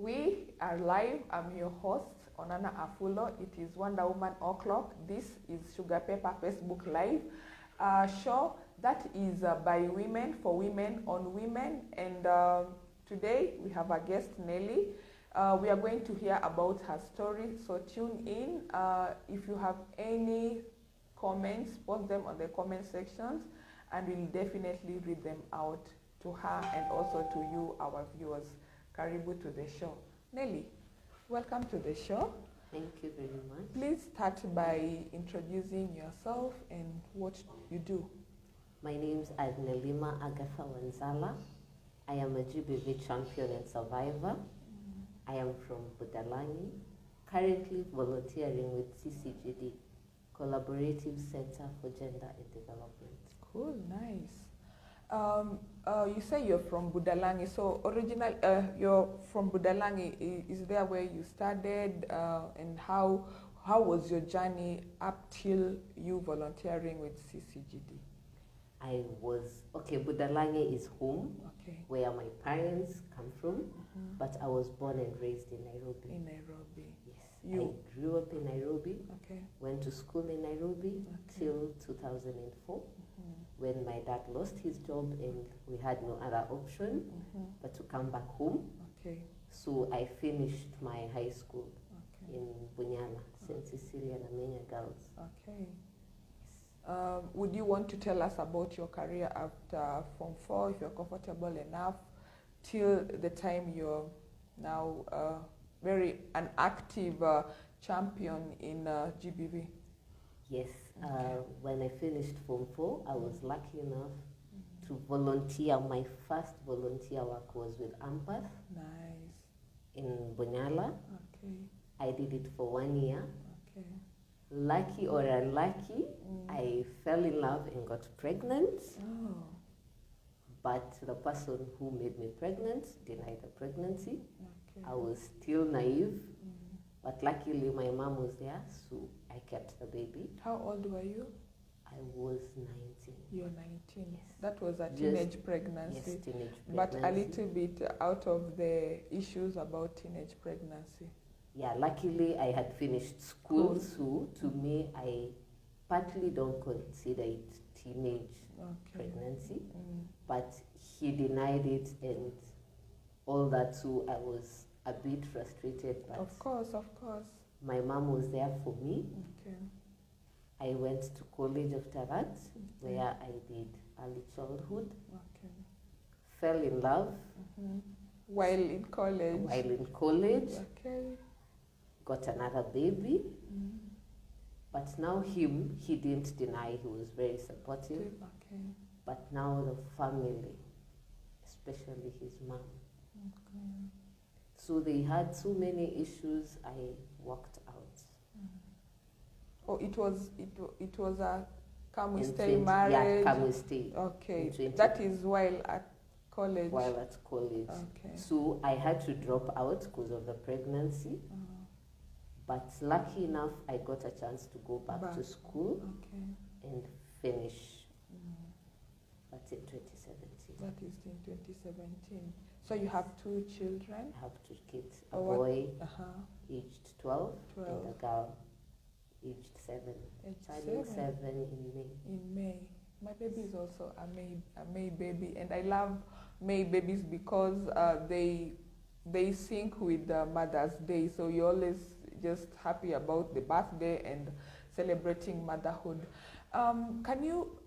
We are live. I'm your host, Onana Afulo. It is Wonder Woman O'Clock. This is Sugapepper Facebook Live show that is by women, for women, on women. And today we have a guest, Nelly. We are going to hear about her story, so tune in. If you have any comments, post them on the comment sections, and we'll definitely read them out to her and also to you, our viewers. Karibu to the show. Nelly, welcome to the show. Thank you very much. Please start by introducing yourself and what you do. My name is Nelly Agatha. I am a GBV champion and survivor. I am from Budalangi, currently volunteering with CCGD, Collaborative Center for Gender and Development. Cool, nice. You say you're from Budalangi, so you're from Budalangi. Is there where you started, and how was your journey up till you volunteering with CCGD? Budalangi is home, where my parents come from, but I was born and raised in Nairobi. In Nairobi. Yes. I grew up in Nairobi, went to school in Nairobi till 2004. When my dad lost his job and we had no other option but to come back home. So I finished my high school in Bunyala, St. Cecilia and Amenya Girls. Would you want to tell us about your career after Form 4, if you're comfortable enough, till the time you're now an active champion in GBV? Yes, when I finished Form 4, I was lucky enough to volunteer. My first volunteer work was with Ampath in Bunyala. I did it for 1 year. Lucky or unlucky, I fell in love and got pregnant. But the person who made me pregnant denied the pregnancy. I was still naive. But luckily my mom was there, so I kept the baby. How old were you? I was 19. You're 19. Yes. That was a teenage pregnancy. Yes, teenage pregnancy. But a little bit out of the issues about teenage pregnancy. Yeah, luckily I had finished school, so to me I partly don't consider it teenage pregnancy, but he denied it and all that, so I was a bit frustrated, but of course. My mom was there for me. I went to college after that, where I did early childhood. Fell in love while in college. Got another baby. But now he didn't deny, he was very supportive. But now the family, especially his mom. So they had so many issues, I walked out. Oh, it was a come we stay marriage? Yeah, come we stay. That is while at college? While at college. So I had to drop out because of the pregnancy. But lucky enough, I got a chance to go back to school and finish. That's in 2017. That is in 2017. So you have 2 children? I have 2 kids. A boy aged 12 and a girl aged 7. Turning 7 in May. In May. My baby is also a May baby, and I love May babies because they sync with Mother's Day. So you're always just happy about the birthday and celebrating motherhood. Can you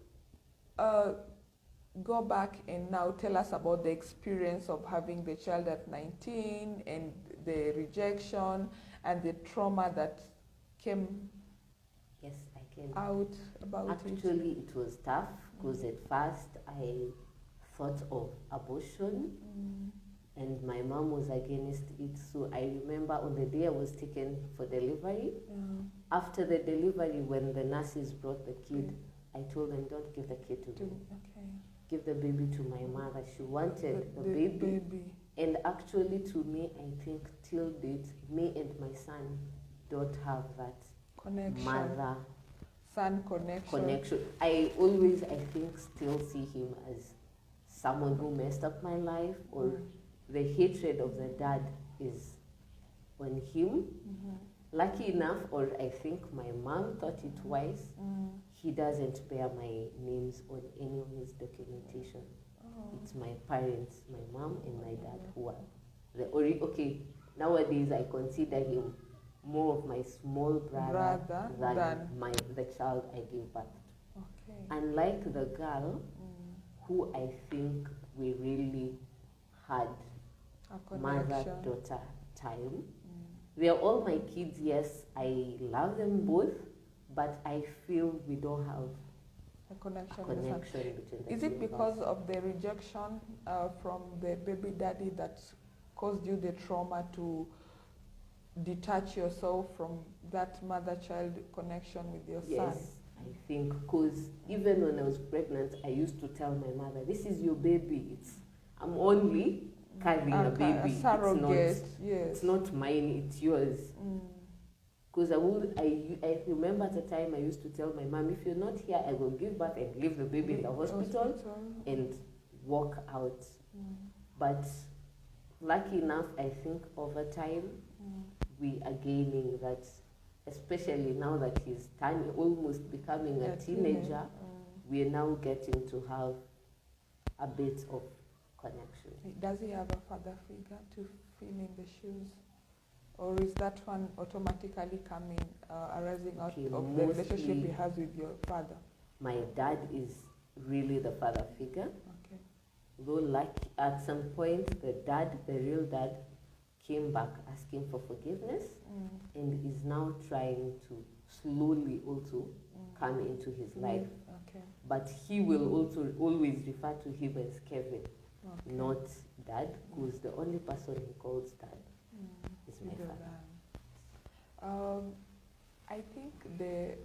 go back and now tell us about the experience of having the child at 19 and the rejection and the trauma that came out about Actually, it was tough because at first I thought of abortion and my mom was against it. So I remember on the day I was taken for delivery, after the delivery, when the nurses brought the kid, I told them, don't give the kid to me. Give the baby to my mother. She wanted the baby. And actually to me, I think till date, me and my son don't have that mother-son connection. I think, still see him as someone who messed up my life or the hatred of the dad is on him. Lucky enough, or I think my mom thought it wise, he doesn't bear my names on any of his documentation. It's my parents, my mom and my dad, who are the okay. Nowadays, I consider him more of my small brother than the child I gave birth to. Okay. Unlike the girl, who I think we really had mother-daughter time. They are all my kids, yes, I love them both, but I feel we don't have a connection between the Is it because of the rejection from the baby daddy that caused you the trauma to detach yourself from that mother-child connection with your son? Yes, I think, because even when I was pregnant, I used to tell my mother, this is your baby, I'm only carrying a baby. A surrogate, it's not mine, it's yours. Because I remember at the time I used to tell my mom, if you're not here, I will give birth and leave the baby in the hospital and walk out. But lucky enough, I think over time, we are gaining that, especially now that he's almost becoming a teenager, we are now getting to have a bit of connection. Does he have a father figure to fill in the shoes? Or is that one automatically coming, arising out of the relationship he has with your father? My dad is really the father figure. Okay. Though like at some point the real dad, came back asking for forgiveness and is now trying to slowly also come into his life. Okay. But he will also always refer to him as Kevin, not dad, because the only person he calls dad is my father. I think the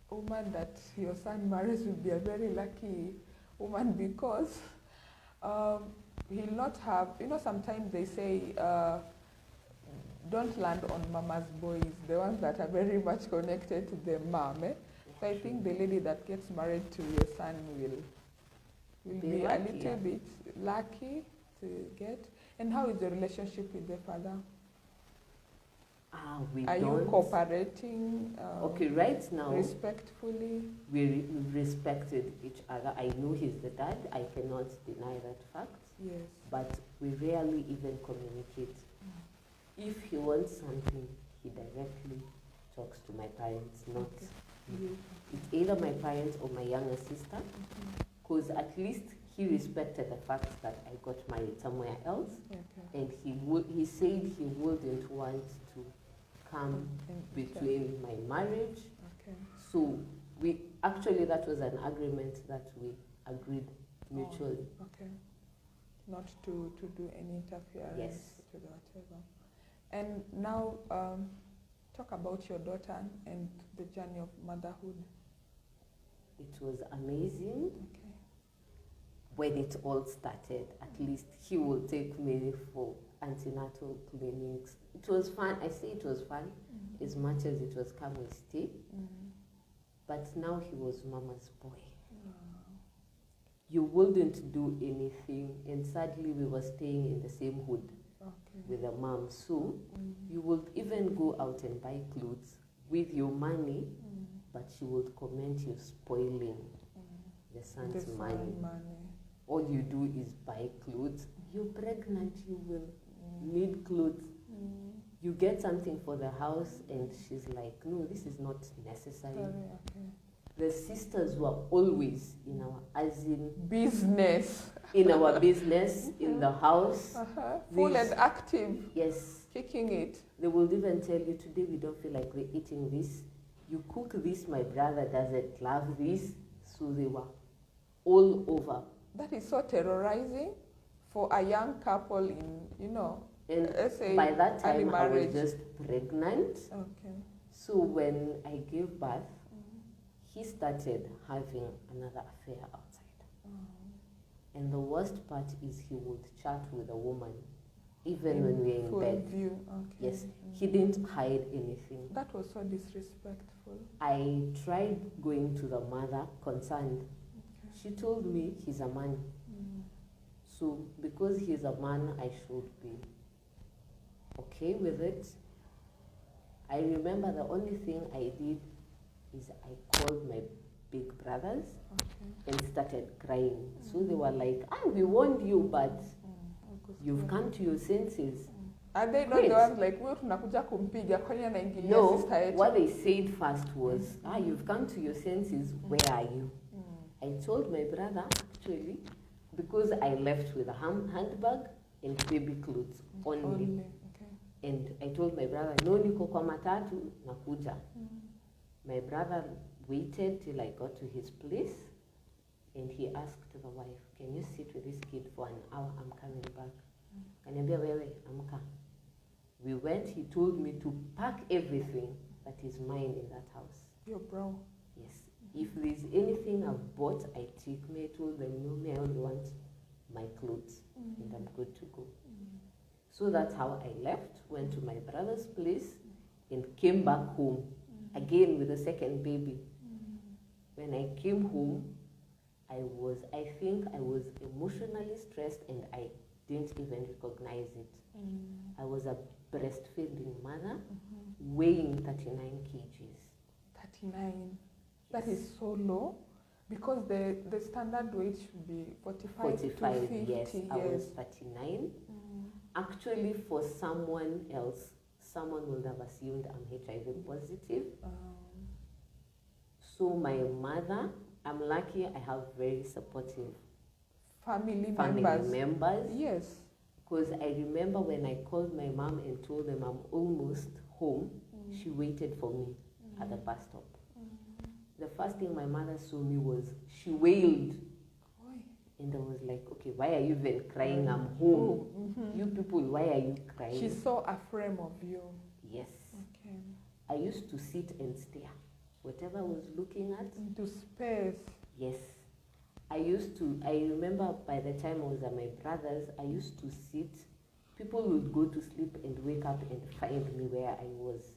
woman that your son marries will be a very lucky woman, because he'll not have, sometimes they say, don't land on mama's boys, the ones that are very much connected to the mom. So I think the lady that gets married to your son will be a little bit lucky to get. And how is the relationship with the father? Are you cooperating? Okay, right now, respectfully? We respected each other. I know he's the dad. I cannot deny that fact. Yes. But we rarely even communicate. If he wants something, he directly talks to my parents, not it's either my parents or my younger sister, because at least he respected the fact that I got married somewhere else, and he said he wouldn't want to come between my marriage. So that was an agreement that we agreed mutually. Not to do any interference. Yes. To whatever. And now, talk about your daughter and the journey of motherhood. It was amazing. When it all started, at least he would take me for antenatal clinics. It was fun. I say it was fun as much as it was come and stay. But now he was mama's boy. You wouldn't do anything, and sadly we were staying in the same hood with the mom. So you would even go out and buy clothes with your money, but she would comment you spoiling the son's money. All you do is buy clothes. You're pregnant, you will need clothes. You get something for the house and she's like, no, this is not necessary. The sisters were always in our business. In our business, in the house. Full and active. Yes. Kicking it. They will even tell you, today we don't feel like we're eating this. You cook this, my brother doesn't love this. So they were all over. That is so terrorizing for a young couple in, And let's say by that time I was just pregnant. So when I gave birth, he started having another affair outside. And the worst part is he would chat with a woman, even when we were in bed. Yes, he didn't hide anything. That was so disrespectful. I tried going to the mother concerned. She told me he's a man. So because he's a man, I should be okay with it. I remember the only thing I did is I called my big brothers and started crying. So they were like, we warned you, but you've come to your senses. Are they not the ones like, wewe tunakuja kumpiga kwani anaingilia No, sister yetu? what they said first was, you've come to your senses, where are you? I told my brother, actually, because I left with a handbag and baby clothes only. Okay. And I told my brother, no, niko kwa matatu, nakuja. My brother waited till I got to his place, and he asked the wife, can you sit with this kid for an hour? I'm coming back. Kaniambia wewe, amka. We went, he told me to pack everything that is mine in that house. Your bro. Yes. If there's anything I've bought, I take me. I told them, no, me, I only want my clothes, and I'm good to go. So that's how I left, went to my brother's place, and came back home, again with the second baby. When I came home, I think I was emotionally stressed, and I didn't even recognize it. I was a breastfeeding mother, weighing 39 kgs. 39. That is so low, because the standard weight should be 45 to 50. Yes, I was 39. Actually, for someone else, someone would have assumed I'm HIV positive. So my mother, I'm lucky I have very supportive family members. Yes. Because I remember when I called my mom and told them I'm almost home, she waited for me at the bus stop. The first thing my mother saw me was, she wailed. And I was like, okay, why are you even crying? I'm home. You people, why are you crying? She saw a frame of you. Yes. Okay. I used to sit and stare. Whatever I was looking at. Into space. Yes. I remember by the time I was at my brother's, I used to sit. People would go to sleep and wake up and find me where I was.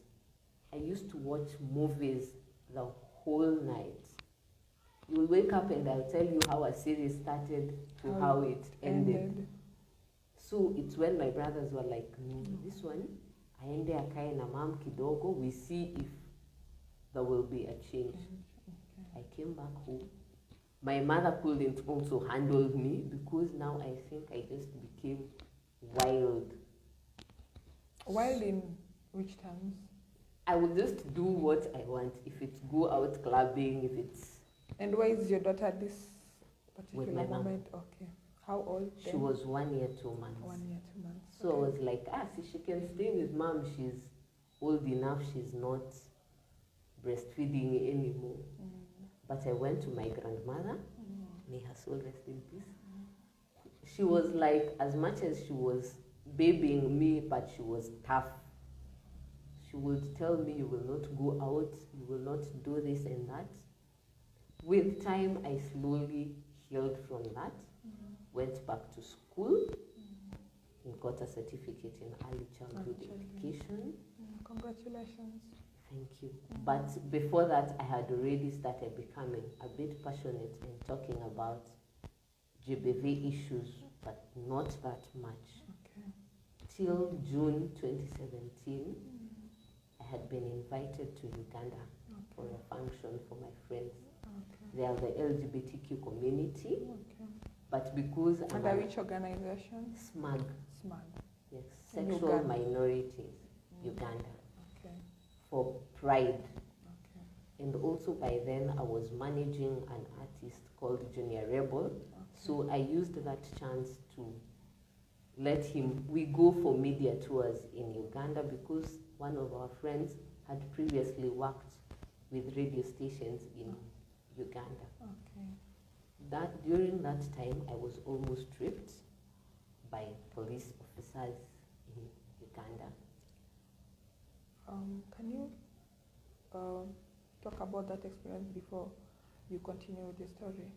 I used to watch movies the whole night. You'll wake up and I'll tell you how a series started to how it ended. So it's when my brothers were like, no, this one, aende akae na mom kidogo, we see if there will be a change. I came back home. My mother couldn't also handle me, because now I think I just became wild. Wild in which terms? I would just do what I want. If it's go out clubbing, if it's... And where is your daughter at this particular With my mom. moment? Okay. How old then? She was 1 year, 2 months. 1 year, 2 months. So I was like, see, she can stay with mom. She's old enough. She's not breastfeeding anymore. But I went to my grandmother. May her soul rest in peace. She was like, as much as she was babying me, but she was tough. She would tell me, you will not go out, you will not do this and that. With time, I slowly healed from that, went back to school, and got a certificate in early childhood education. Congratulations. Thank you. But before that, I had already started becoming a bit passionate in talking about GBV issues, but not that much. Okay. Till June 2017, I had been invited to Uganda for a function for my friends. They are the LGBTQ community, but because under which organization? SMAG. SMAG. Yes, Sexual Minorities, Uganda. Okay. For Pride. Okay. And also by then I was managing an artist called Junior Rebel. So I used that chance to let him, we go for media tours in Uganda, because one of our friends had previously worked with radio stations in Uganda. Okay. During that time, I was almost stripped by police officers in Uganda. Can you talk about that experience before you continue with the story?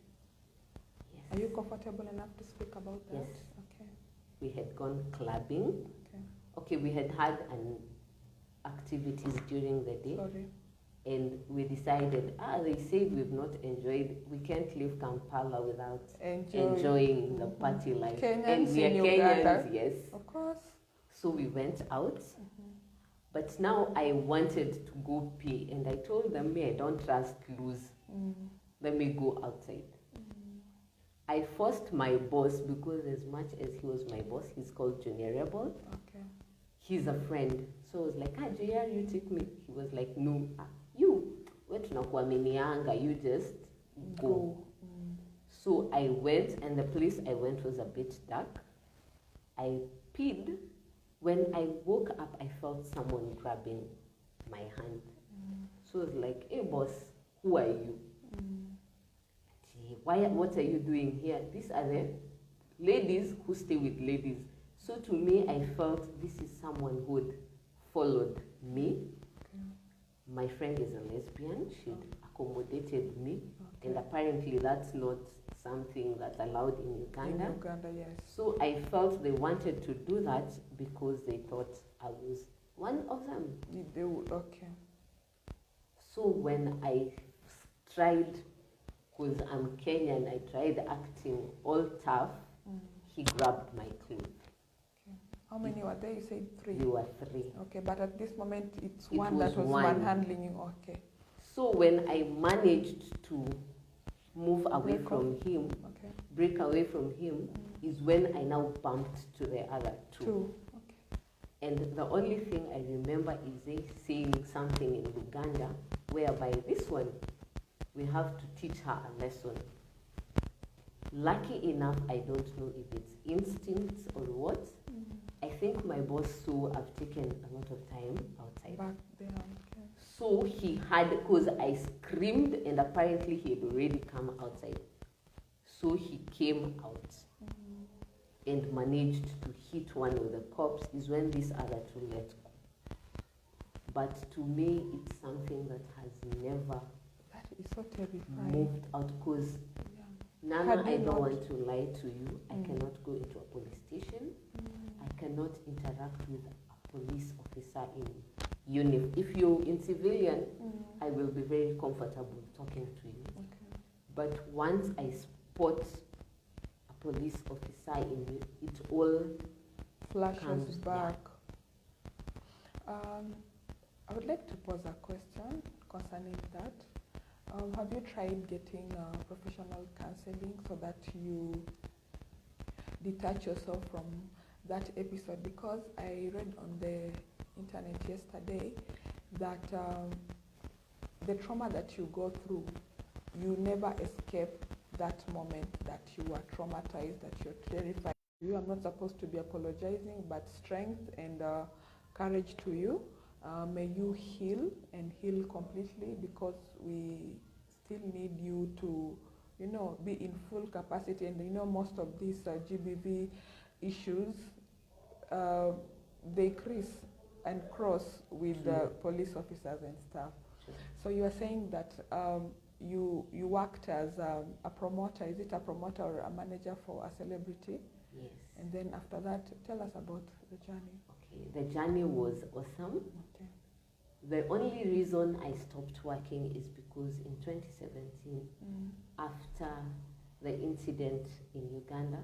Yes. Are you comfortable enough to speak about that? Yes. Okay. We had gone clubbing. Okay, we had an activities during the day. Sorry. And we decided, they said we've not enjoyed, we can't leave Kampala without enjoying the party life. Kenyans and we are in Kenyans, Uganda. yes. Of course. So we went out, but now I wanted to go pee, and I told them, I don't trust lose. Let me go outside. I forced my boss, because as much as he was my boss, he's called Junior Rebel. Okay. He's a friend. So I was like, Junior, you take me. He was like, no, you just go. So I went, and the place I went was a bit dark. I peed. When I woke up, I felt someone grabbing my hand. So I was like, hey boss, who are you? What are you doing here? These are the ladies who stay with ladies. So to me, I felt this is someone who had followed me. My friend is a lesbian. She'd accommodated me. And apparently that's not something that's allowed in Uganda. In Uganda, yes. So I felt they wanted to do that because they thought I was one of them. They would, okay. So when I tried, because I'm Kenyan, I tried acting all tough, he grabbed my clothes. Okay. How many were there? You said 3? There were 3. Okay, but at this moment it's It one was that was one. handling you. Okay. So when I managed to move away from him, break away from him, is when I now bumped to the other 2. Okay. And the only thing I remember is they saying something in Uganda, whereby this one, we have to teach her a lesson. Lucky enough, I don't know if it's instincts or what. I think my boss saw I've taken a lot of time outside. Back there, okay. So he had, because I screamed and apparently he had already come outside. So he came out and managed to hit one of the cops, is when these other 2 let go. But to me, it's something that has never It's so terrifying. moved out, because Nana, I don't want to lie to you. I cannot go into a police station. I cannot interact with a police officer in uniform. If you're in civilian, I will be very comfortable talking to you. Okay. But once I spot a police officer in you, it all flashes back. I would like to pose a question concerning that. Have you tried getting professional counseling so that you detach yourself from that episode? Because I read on the internet yesterday that the trauma that you go through, you never escape that moment that you are traumatized, that you're terrified. I'm not supposed to be apologizing, but strength and courage to you. May you heal and heal completely, because we still need you to, be in full capacity. And most of these GBV issues, they crease and cross with the police officers and stuff. So you are saying that you worked as a promoter. Is it a promoter or a manager for a celebrity? Yes. And then after that, tell us about the journey. Okay, the journey was awesome. Okay. The only reason I stopped working is because in 2017, after the incident in Uganda,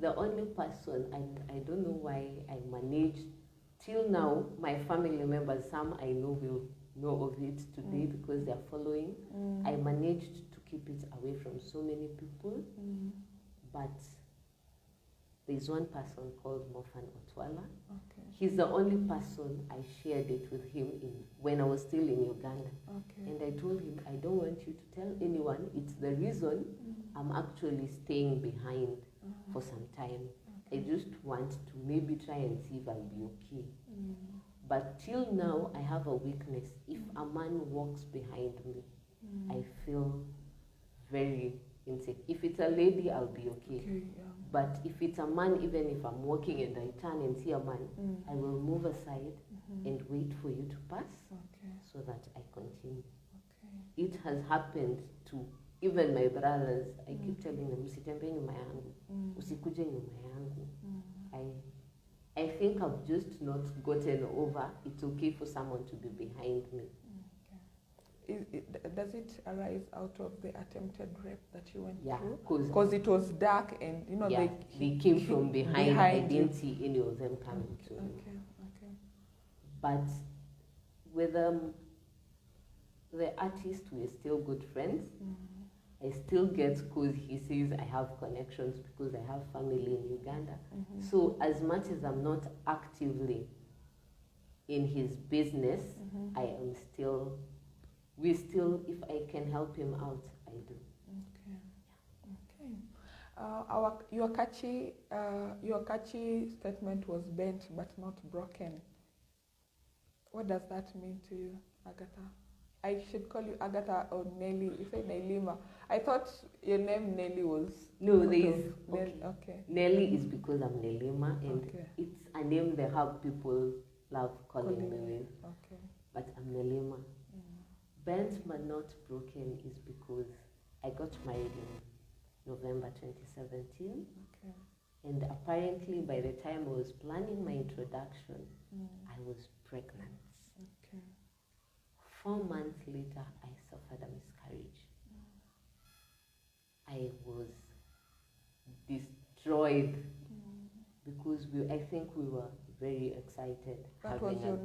the only person, I don't know why I managed, till now, my family members, some I know will know of it today because they're following. I managed to keep it away from so many people, but there's one person called Mofan Otwala. Okay. He's the only person I shared it with him when I was still in Uganda. Okay. And I told him, I don't want you to tell anyone. It's the reason I'm actually staying behind for some time. Okay. I just want to maybe try and see if I'll be okay. But till now, I have a weakness. If a man walks behind me, I feel very insecure. If it's a lady, I'll be okay. But if it's a man, even if I'm walking and I turn and see a man, I will move aside and wait for you to pass so that I continue. It has happened to even my brothers. I keep telling them, usitembe nyuma yangu, usikuje nyuma yangu. I think I've just not gotten over it's okay for someone to be behind me. does it arise out of the attempted rape that you went Yeah, through? Because it was dark and, you know, yeah, they came from behind. I didn't see any of them coming to me. Okay. But with the artist, we're still good friends. I still get calls. He says I have connections because I have family in Uganda. So as much as I'm not actively in his business, I am still, if I can help him out, I do. Okay. Your catchy statement was bent but not broken. What does that mean to you, Agatha? I should call you Agatha or Nelly. You say Nelima. I thought your name Nelly was... No, there is... Okay. Nelly is because I'm Nelima, and it's a name they have people love calling me with. Okay. But I'm Nelima. Bent but not broken is because I got married in November 2017. Okay. And apparently by the time I was planning my introduction, I was pregnant. Okay. 4 months later, I suffered a miscarriage. I was destroyed because I think we were very excited. That was your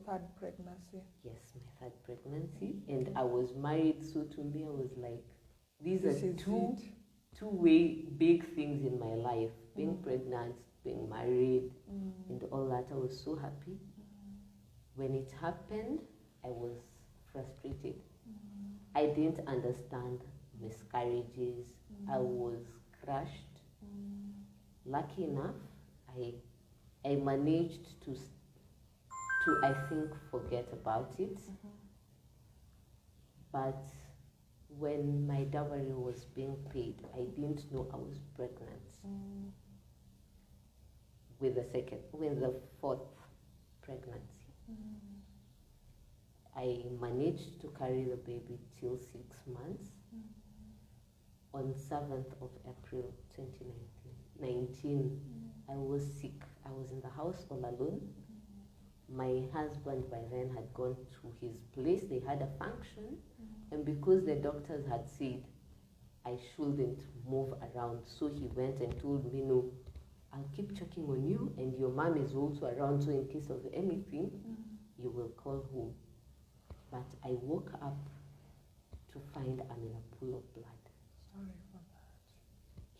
third pregnancy? Yes, my third pregnancy. And I was married, so to me I was like, these are two big things in my life. Being pregnant, being married, and all that. I was so happy. When it happened, I was frustrated. I didn't understand miscarriages. I was crushed. Lucky enough, I managed to I think forget about it. But when my dowry was being paid, I didn't know I was pregnant with the fourth pregnancy. I managed to carry the baby till 6 months. On 7th of April 2019, I was sick. I was in the house all alone. My husband by then had gone to his place. They had a function, and because the doctors had said I shouldn't move around, so he went and told me, no, I'll keep checking on you, and your mom is also around, so in case of anything, you will call home. But I woke up to find I'm in a pool of blood. Sorry for that.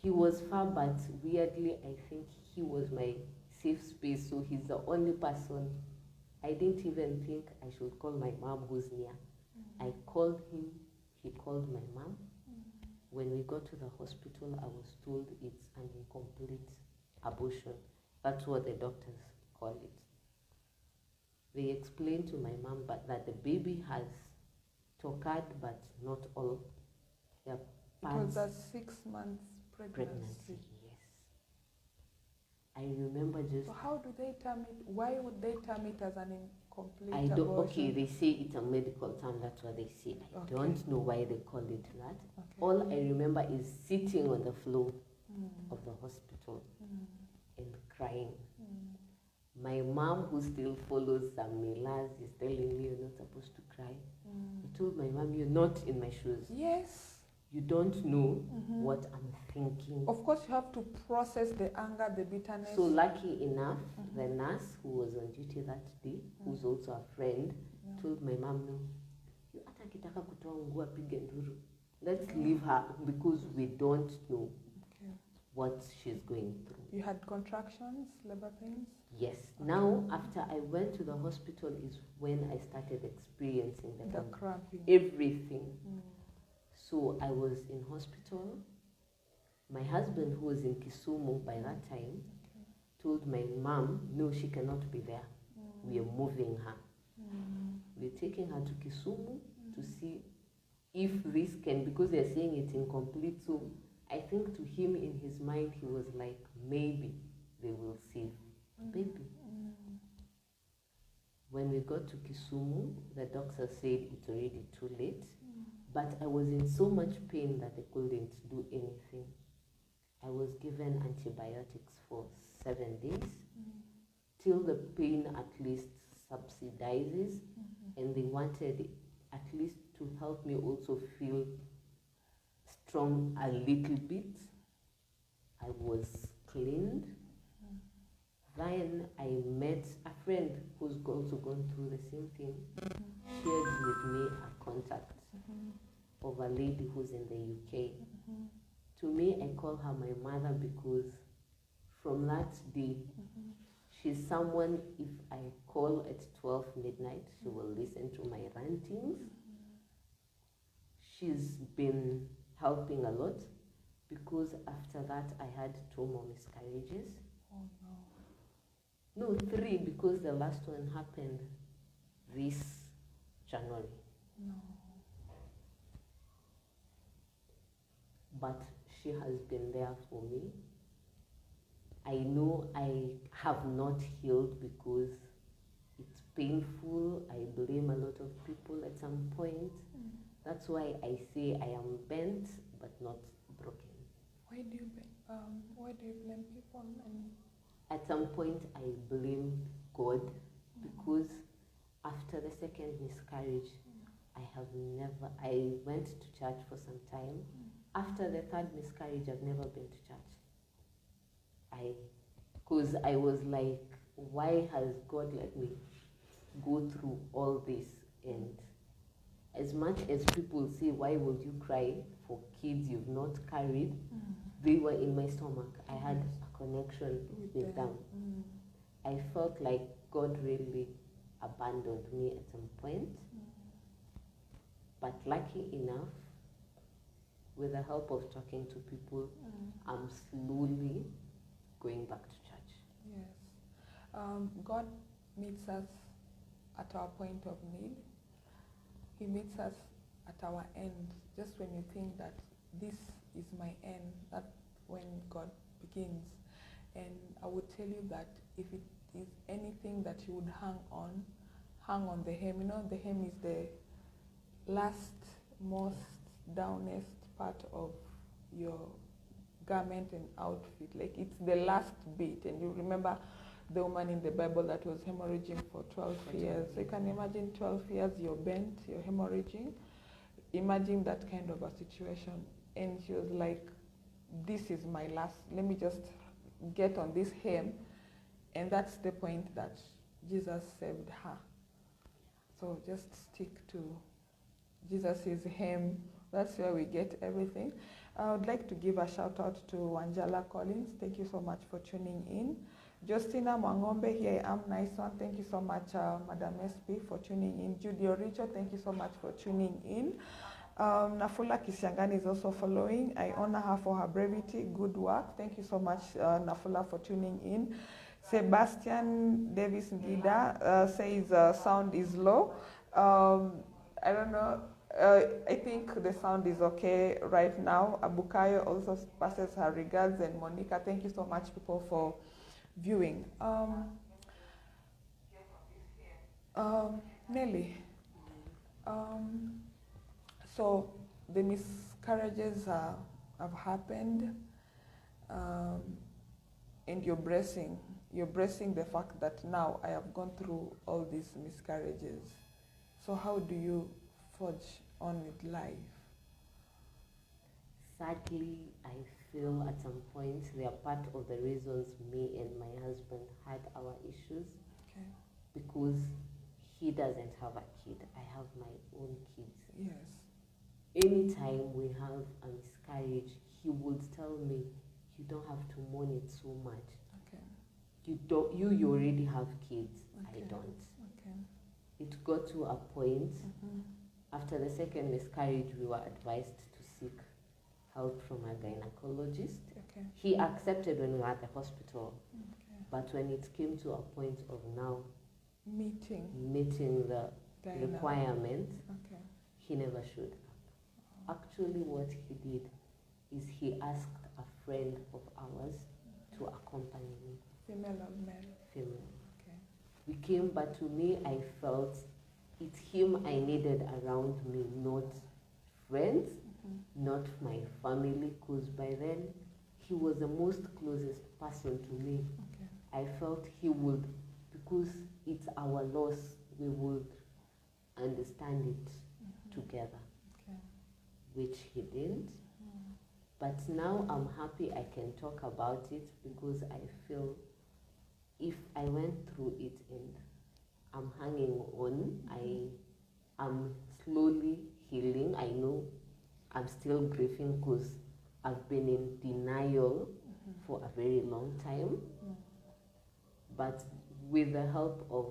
He was far, but weirdly, I think he was my safe space, so he's the only person. I didn't even think I should call my mom who's near. I called him, he called my mom. When we got to the hospital, I was told it's an incomplete abortion. That's what the doctors call it. They explained to my mom that the baby has tocard, but not all the parts. It was a 6 months pregnancy. Yes. I remember just... So how do they term it? Why would they term it as an incomplete abortion? abortion? Okay, they say it's a medical term, that's what they say. I don't know why they call it that. Okay. All I remember is sitting on the floor of the hospital and crying. My mom, who still follows some millers, is telling me you're not supposed to cry. I told my mom, you're not in my shoes. Yes. You don't know what I'm thinking. Of course, you have to process the anger, the bitterness. So lucky enough, the nurse who was on duty that day, who's also a friend, told my mom, no, let's leave her because we don't know what she's going through. You had contractions, labor pains? Yes. Now, after I went to the hospital is when I started experiencing the cramping. Everything. So I was in hospital. My husband, who was in Kisumu by that time, told my mom, no, she cannot be there. We are moving her. We're taking her to Kisumu to see if this can, because they're saying it's incomplete. So I think to him, in his mind, he was like, maybe they will save baby. When we got to Kisumu, the doctor said it's already too late. But I was in so much pain that I couldn't do anything. I was given antibiotics for 7 days till the pain at least subsidizes, and they wanted at least to help me also feel strong a little bit, I was cleaned. Then I met a friend who's also gone through the same thing, shared with me a contact of a lady who's in the UK. To me, I call her my mother because from that day, she's someone, if I call at 12 midnight, she will listen to my rantings. She's been helping a lot because after that I had 2 more miscarriages. Oh no. No, 3, because the last one happened this January. No. But she has been there for me. I know I have not healed because it's painful. I blame a lot of people at some point. That's why I say I am bent but not broken. Why do you blame people? At some point I blame God because after the second miscarriage, I went to church for some time. After the 3rd miscarriage, I've never been to church. Because I was like, why has God let me go through all this? And as much as people say, why would you cry for kids you've not carried? They were in my stomach. I had a connection with them. I felt like God really abandoned me at some point. But lucky enough, with the help of talking to people, I'm slowly going back to church. Yes. God meets us at our point of need. He meets us at our end. Just when you think that this is my end, that's when God begins. And I would tell you that if it is anything that you would hang on the hem. You know, the hem is the last, most downest part of your garment and outfit. Like it's the last bit. And you remember the woman in the Bible that was hemorrhaging for 12 years. So you can imagine 12 years you're bent, you're hemorrhaging. Imagine that kind of a situation. And she was like, this is my last, let me just get on this hem. And that's the point that Jesus saved her. So just stick to Jesus' hem. That's where we get everything. I would like to give a shout out to Wanjala Collins. Thank you so much for tuning in. Justina Mwangombe, here I am, nice one. Thank you so much, Madam SP, for tuning in. Judy Oricho, thank you so much for tuning in. Nafula Kisiangani is also following. I honor her for her brevity. Good work. Thank you so much, Nafula, for tuning in. Sebastian Davis Ngida says sound is low. I don't know. I think the sound is okay right now. Abukayo also passes her regards, and Monica, thank you so much, people, for viewing. Nelly, so the miscarriages have happened, and you're bracing the fact that now I have gone through all these miscarriages. So how do you forge on with life? Sadly, I feel at some point they are part of the reasons me and my husband had our issues. Okay. Because he doesn't have a kid. I have my own kids. Yes. Anytime we have a miscarriage, he would tell me, you don't have to mourn it so much. Okay. You already have kids. Okay. I don't. Okay. It got to a point, after the second miscarriage, we were advised to seek help from a gynecologist. Okay. He accepted when we were at the hospital. Okay. But when it came to a point of now meeting the requirement, okay, he never showed up. Actually, what he did is he asked a friend of ours to accompany me. Female or male? Female. Okay. We came, but to me, I felt it's him I needed around me, not friends, not my family, because by then he was the most closest person to me. Okay. I felt he would, because it's our loss, we would understand it together, Okay. which he didn't. But now I'm happy I can talk about it because I feel if I went through it and I'm hanging on, I am slowly healing. I know I'm still grieving because I've been in denial for a very long time. But with the help of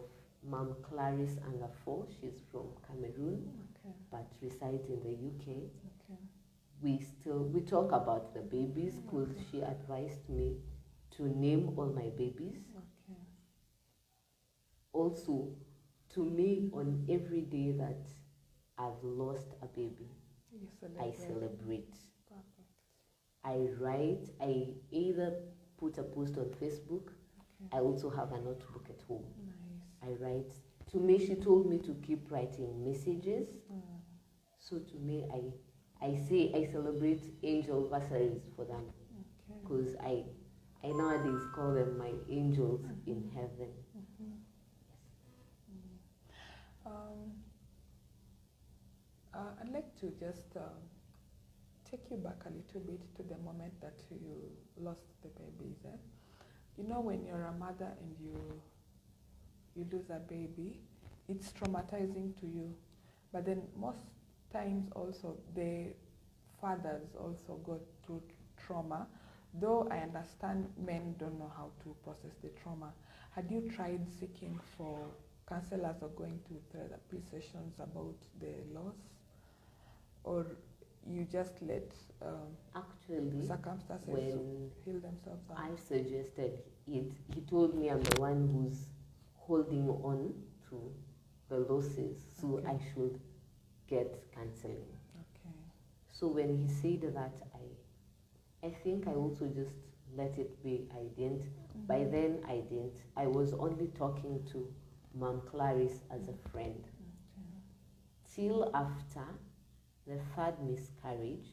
Mom Clarice Angafo, she's from Cameroon, but resides in the UK. We talk about the babies because she advised me to name all my babies. Also, to me, on every day that I've lost a baby, I celebrate. I write, I either put a post on Facebook, I also have a notebook at home. I write. To me, she told me to keep writing messages. So to me, I say I celebrate angel versaries for them because I nowadays call them my angels in heaven. I'd like to just take you back a little bit to the moment that you lost the babies. You know, when you're a mother and you lose a baby, it's traumatizing to you. But then most times also the fathers also go through trauma. Though I understand men don't know how to process the trauma. Had you tried seeking for counselors or going to therapy sessions about the loss? Or you just let actually circumstances when heal themselves out? I suggested it, he told me I'm the one who's holding on to the losses, so I should get counseling. So when he said that, I think I also just let it be. I didn't. By then I didn't. I was only talking to Mom Clarice as a friend. Till after the third miscarriage,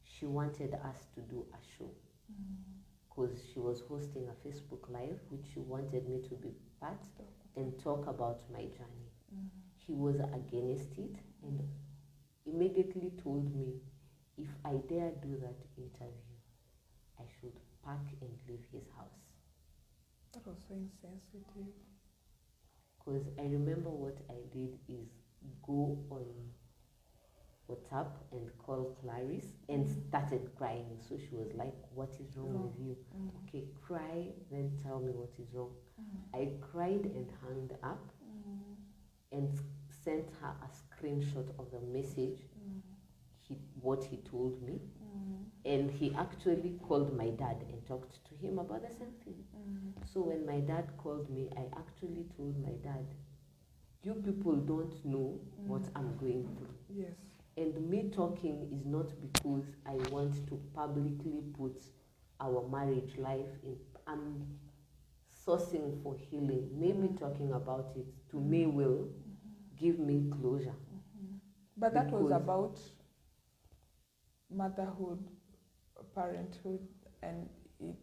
she wanted us to do a show because she was hosting a Facebook Live, which she wanted me to be part and talk about my journey. He was against it and immediately told me if I dare do that interview, I should pack and leave his house. That was so insensitive. Because I remember what I did is go on WhatsApp and call Clarice and started crying. So she was like, what is wrong with you? Okay, cry, then tell me what is wrong. I cried and hung up and sent her a screenshot of the message, what he told me. And he actually called my dad and talked to him about the same thing. So when my dad called me, I actually told my dad, you people don't know what I'm going through. Yes. And me talking is not because I want to publicly put our marriage life in. I'm sourcing for healing. Maybe talking about it to me will give me closure. But that was about motherhood, parenthood, and it.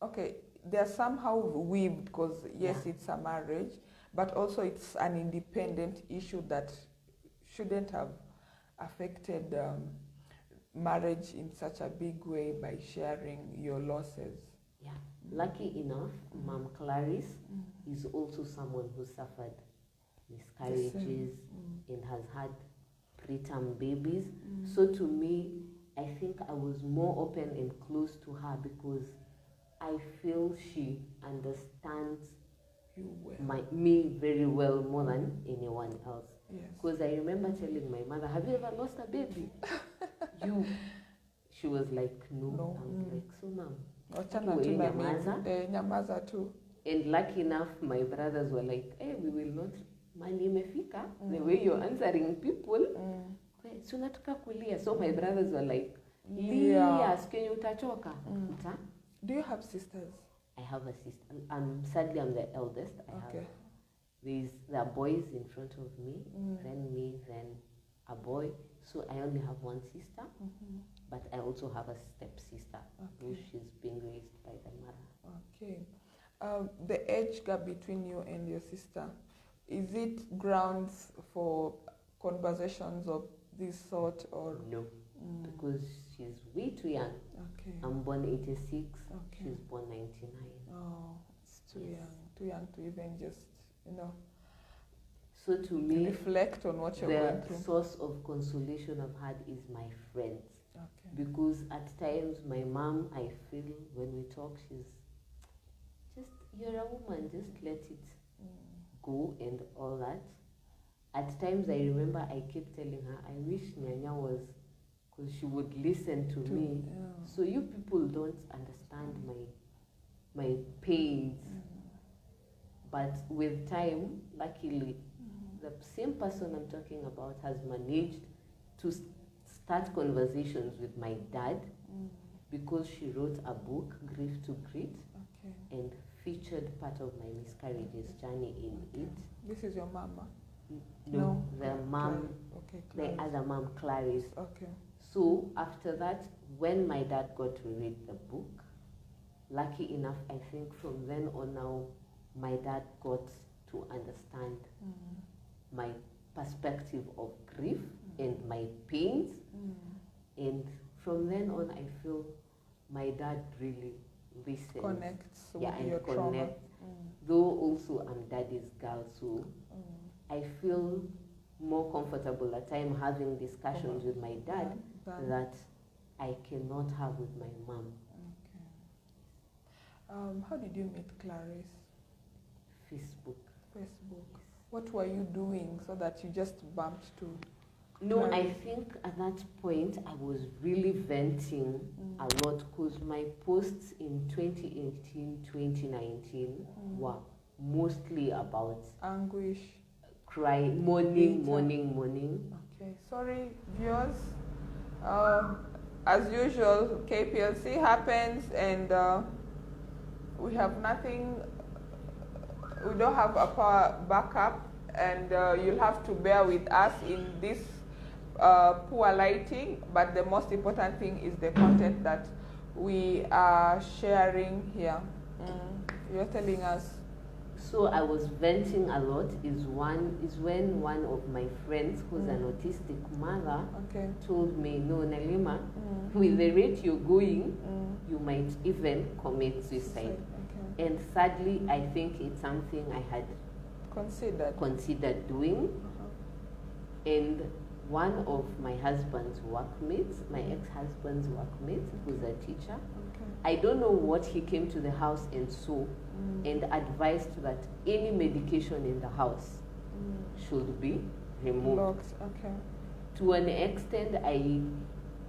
Okay, they're somehow weaved because yes, it's a marriage, but also it's an independent issue that shouldn't have affected marriage in such a big way by sharing your losses. Yeah, lucky enough, Mom Clarice is also someone who suffered miscarriages and has had preterm babies. So to me, I think I was more open and close to her because I feel she understands me very well more than anyone else. Because I remember telling my mother, have you ever lost a baby? She was like, no. I was like, so mom, nyamaza too. And lucky enough, my brothers were like, hey, we will not. Mali imefika, the way you're answering people. So my brothers were like, Kenye utachoka. Do you have sisters? I have a sister. Sadly, I'm the eldest. There are boys in front of me, then me, then a boy. So I only have one sister, but I also have a stepsister who she's being raised by the mother. Okay. The age gap between you and your sister, is it grounds for conversations of this sort, or No, because she's way too young. okay. I'm born 86, Okay. she's born 99. Oh, it's too Yes. young to even just, So to me, reflect on what you're going the through. source of consolation I've had is my friends. Okay. Because at times my mom, I feel when we talk, she's just, you're a woman, just let it go and all that. At times I remember I kept telling her, I wish Nyanya was, because she would listen to me. Yeah. So you people don't understand my pains. But with time, luckily, the same person I'm talking about has managed to start conversations with my dad because she wrote a book, Grief to Grit, Okay. and featured part of my miscarriages journey in it. This is your mama? No, the mom, Okay, the other mom, Clarice. Okay. So after that, when my dad got to read the book, lucky enough, I think from then on now, my dad got to understand my perspective of grief and my pains. And from then on, I feel my dad really listens. Connects with and your trauma. connects. Though also I'm daddy's girl, so I feel more comfortable at time having discussions with my dad that I cannot have with my mom. Okay. How did you meet Clarice? Facebook. What were you doing so that you just bumped to? No, Clarice? I think at that point I was really venting a lot because my posts in 2018, 2019 were mostly about Anguish. cry, mourning. Okay, sorry, viewers. As usual, KPLC happens, and we have nothing. We don't have a power backup, and you'll have to bear with us in this poor lighting. But the most important thing is the content that we are sharing here. You're telling us. So I was venting a lot is when one of my friends who's an autistic mother told me, no, Nalima, with the rate you're going, you might even commit suicide. And sadly, I think it's something I had considered doing. And one of my husband's workmates, my ex-husband's workmates, who's a teacher, I don't know what he came to the house and saw and advised that any medication in the house should be removed. To an extent,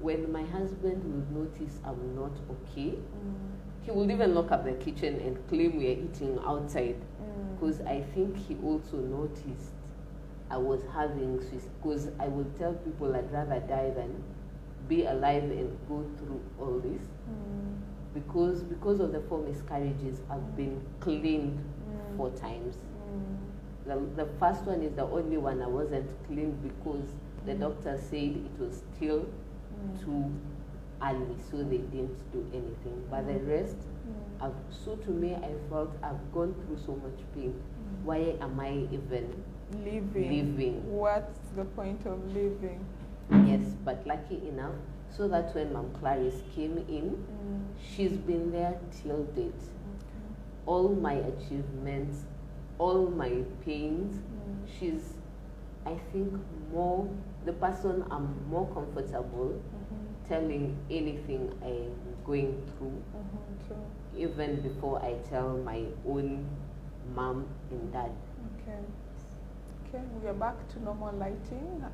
when my husband would notice I'm not okay, he would even lock up the kitchen and claim we are eating outside. Because I think he also noticed I was having suicide. Because I would tell people I'd rather die than be alive and go through all this. Because of the 4 miscarriages, I've been cleaned 4 times. The first one is the only one I wasn't cleaned because the doctor said it was still too early, so they didn't do anything. But the rest, so to me, I felt I've gone through so much pain. Why am I even living? What's the point of living? Yes, but lucky enough, so that when Mom Clarice came in, she's been there till date. All my achievements, all my pains, she's, I think, the person I'm more comfortable telling anything I'm going through, even before I tell my own mom and dad. Okay, we are back to normal lighting.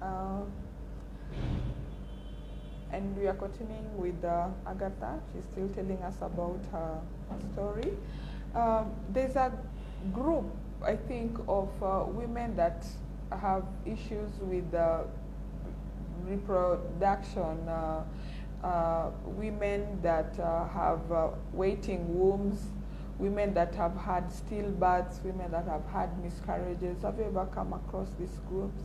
And we are continuing with Agatha. She's still telling us about her story. There's a group, I think, of women that have issues with reproduction, women that have waiting wombs, women that have had stillbirths, women that have had miscarriages. Have you ever come across these groups?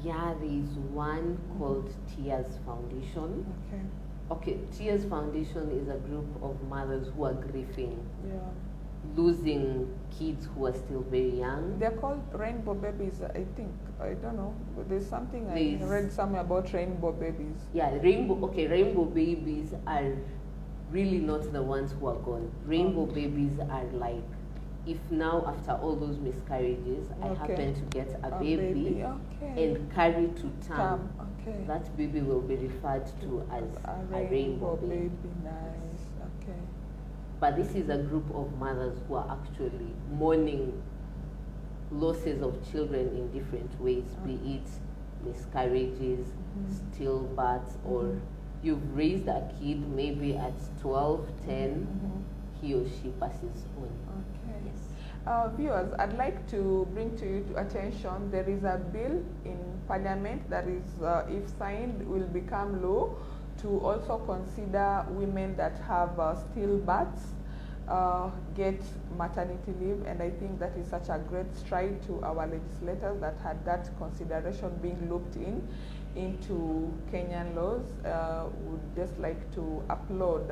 Yeah, there is one called Tears Foundation. Okay, Tears Foundation is a group of mothers who are grieving. losing kids who are still very young. They're called rainbow babies, I think. I don't know. But there's something I There's- read somewhere about rainbow babies. Yeah, rainbow babies are really not the ones who are gone. Rainbow babies are like, if now after all those miscarriages, I Okay. happen to get a A baby Okay. and carry to term, Okay. that baby will be referred to as a rainbow baby. Nice. Okay. But this is a group of mothers who are actually mourning losses of children in different ways, be it miscarriages, stillbirths, or you've raised a kid maybe at 12, 10, he or she passes on. Okay. Yes. Viewers, I'd like to bring to you to attention, there is a bill in Parliament that is, if signed, will become law to also consider women that have stillbirths get maternity leave, and I think that is such a great stride to our legislators that had that consideration being looped into Kenyan laws. Would just like to applaud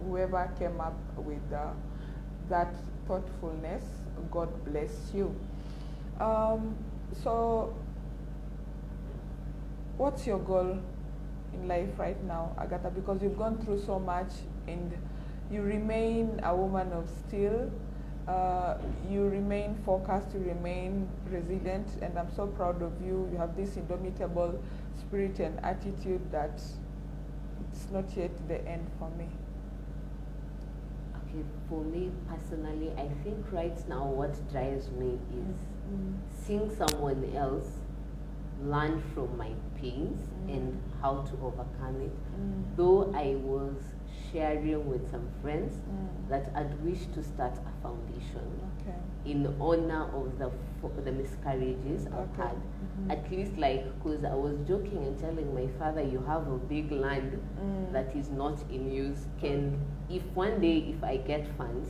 whoever came up with that thoughtfulness. God bless you. So, what's your goal in life right now, Agatha? Because you've gone through so much and you remain a woman of steel. You remain focused, you remain resilient, and I'm so proud of you. You have this indomitable spirit and attitude that it's not yet the end for me. Okay, for me personally, I think right now what drives me is seeing someone else learn from my pains and how to overcome it. Though I was sharing with some friends that I'd wish to start a foundation in honor of the miscarriages I've had. At least, like, because I was joking and telling my father, you have a big land that is not in use. If one day if I get funds,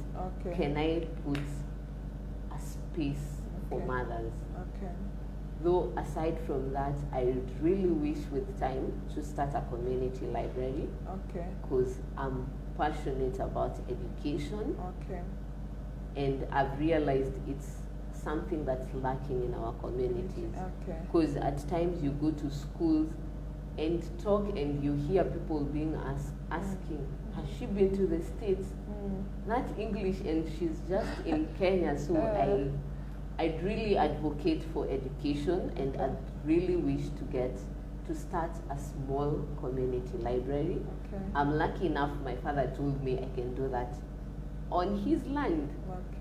can I put a space for mothers? Though aside from that, I would really wish with time to start a community library. Because I'm passionate about education. And I've realized it's something that's lacking in our communities. Because at times you go to schools and talk and you hear people being asking, has she been to the States? Not English, and she's just in Kenya. So I'd really advocate for education, and I'd really wish to start a small community library. I'm lucky enough, my father told me I can do that on his land.